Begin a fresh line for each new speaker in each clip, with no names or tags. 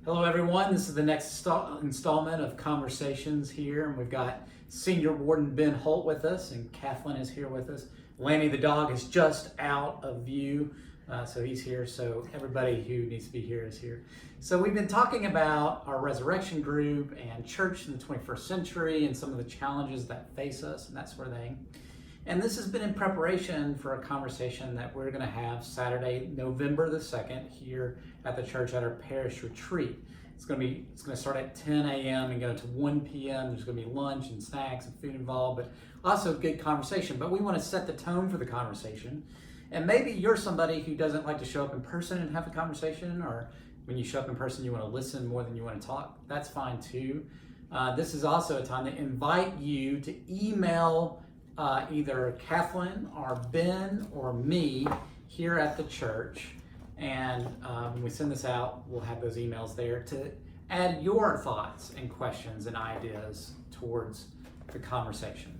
Hello everyone, this is the next installment of Conversations here, and we've got Senior Warden Ben Holt with us, and Kathleen is here with us. Lanny the dog is just out of view, so he's here, so everybody who needs to be here is here. So we've been talking about our resurrection group and church in the 21st century and some of the challenges that face us and that sort of thing. And this has been in preparation for a conversation that we're going to have Saturday, November the 2nd, here at the church at our parish retreat. It's going to start at 10 a.m. and go to 1 p.m. There's going to be lunch and snacks and food involved, but also good conversation. But we want to set the tone for the conversation. And maybe you're somebody who doesn't like to show up in person and have a conversation, or when you show up in person, you want to listen more than you want to talk. That's fine too. This is also a time to invite you to email either Kathleen or Ben or me here at the church, and when we send this out, we'll have those emails there to add your thoughts and questions and ideas towards the conversation.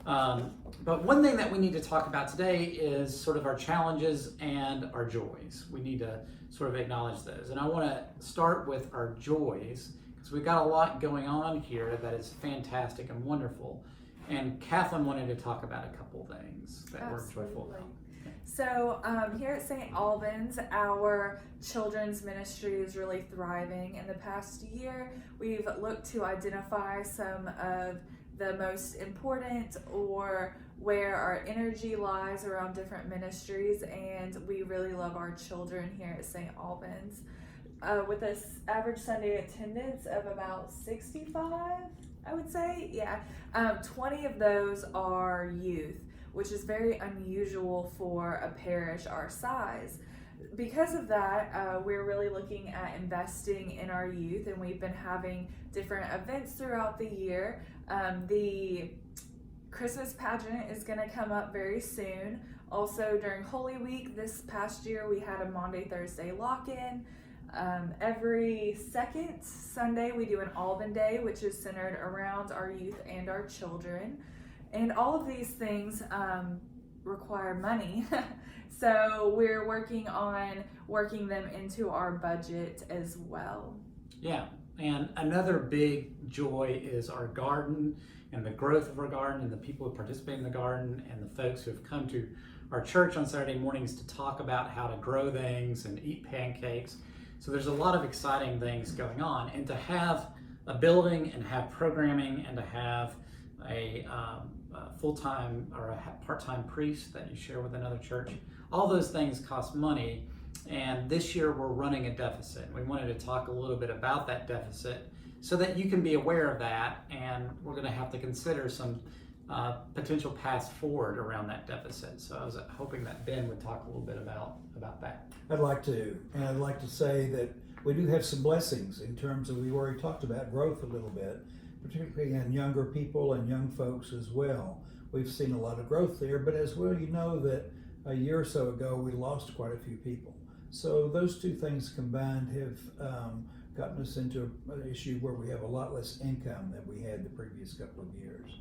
But one thing that we need to talk about today is sort of our challenges and our joys. We need to sort of acknowledge those, and I want to start with our joys because we've got a lot going on here that is fantastic and wonderful. And Kathleen wanted to talk about a couple things that we're joyful about.
So here at St. Albans, our children's ministry is really thriving. In the past year, we've looked to identify some of the most important or where our energy lies around different ministries, and we really love our children here at St. Albans. With an average Sunday attendance of about 65, I would say, 20 of those are youth, which is very unusual for a parish our size. Because of that, we're really looking at investing in our youth, and we've been having different events throughout the year. The Christmas pageant is going to come up very soon. Also, during Holy Week this past year, we had a Maundy Thursday lock-in. Every second Sunday we do an Alban Day, which is centered around our youth and our children, and all of these things require money. So we're working on working them into our budget as well.
Yeah, and another big joy is our garden and the growth of our garden and the people who participate in the garden and the folks who have come to our church on Saturday mornings to talk about how to grow things and eat pancakes. So there's a lot of exciting things going on, and to have a building and have programming and to have a full-time or a part-time priest that you share with another church, all those things cost money, and this year we're running a deficit. We wanted to talk a little bit about that deficit so that you can be aware of that, and we're going to have to consider some potential paths forward around that deficit. So I was hoping that Ben would talk a little bit about that.
I'd like to, and I'd like to say that we do have some blessings in terms of, we already talked about growth a little bit, particularly in younger people and young folks as well. We've seen a lot of growth there, but as well, you know that a year or so ago we lost quite a few people. So those two things combined have gotten us into an issue where we have a lot less income than we had the previous couple of years.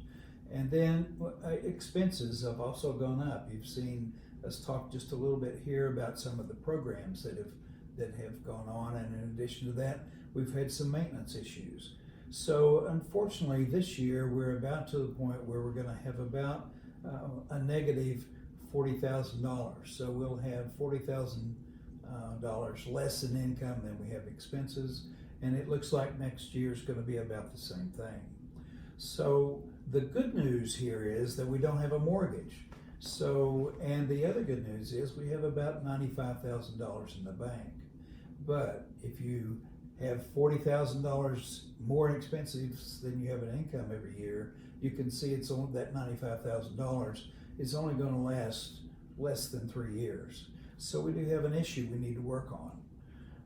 And then expenses have also gone up. You've seen us talk just a little bit here about some of the programs that have gone on, and in addition to that, we've had some maintenance issues. So unfortunately, this year we're about to the point where we're going to have about a negative $40,000. So we'll have $40,000 less in income than we have expenses, and it looks like next year is going to be about the same thing. So the good news here is that we don't have a mortgage. So, and the other good news is we have about $95,000 in the bank. But if you have $40,000 more in expenses than you have in income every year, you can see it's only that $95,000 is only going to last less than 3 years. So we do have an issue we need to work on.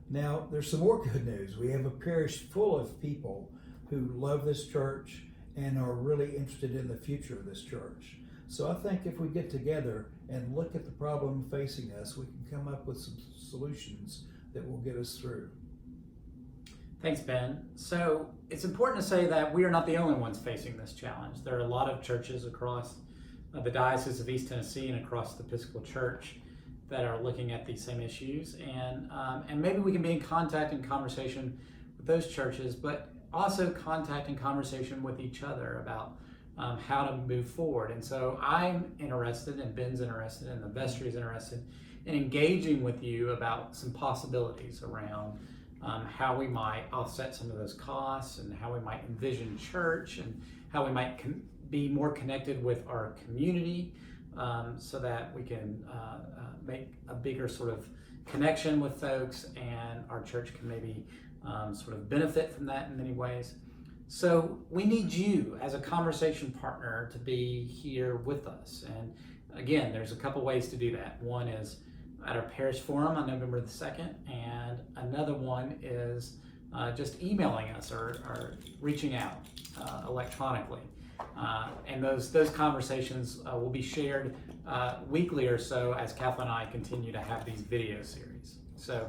Now, there's some more good news. We have a parish full of people who love this church and are really interested in the future of this church. So I think if we get together and look at the problem facing us, we can come up with some solutions that will get us through.
Thanks, Ben. So it's important to say that we are not the only ones facing this challenge. There are a lot of churches across the Diocese of East Tennessee and across the Episcopal Church that are looking at these same issues, and maybe we can be in contact and conversation with those churches, but also contact and conversation with each other about how to move forward. And so I'm interested, and Ben's interested, and the vestry is interested in engaging with you about some possibilities around how we might offset some of those costs, and how we might envision church, and how we might be more connected with our community, so that we can make a bigger sort of connection with folks, and our church can maybe sort of benefit from that in many ways. So we need you as a conversation partner to be here with us. And again, there's a couple ways to do that. One is at our parish forum on November the 2nd, and another one is just emailing us or reaching out electronically. And those conversations will be shared weekly or so as Kathleen and I continue to have these video series. So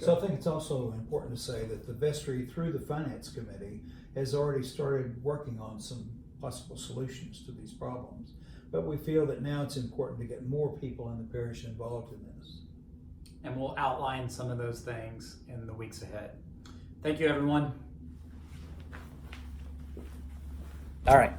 I think it's also important to say that the vestry, through the finance committee, has already started working on some possible solutions to these problems. But we feel that now it's important to get more people in the parish involved in this.
And we'll outline some of those things in the weeks ahead. Thank you, everyone. All right.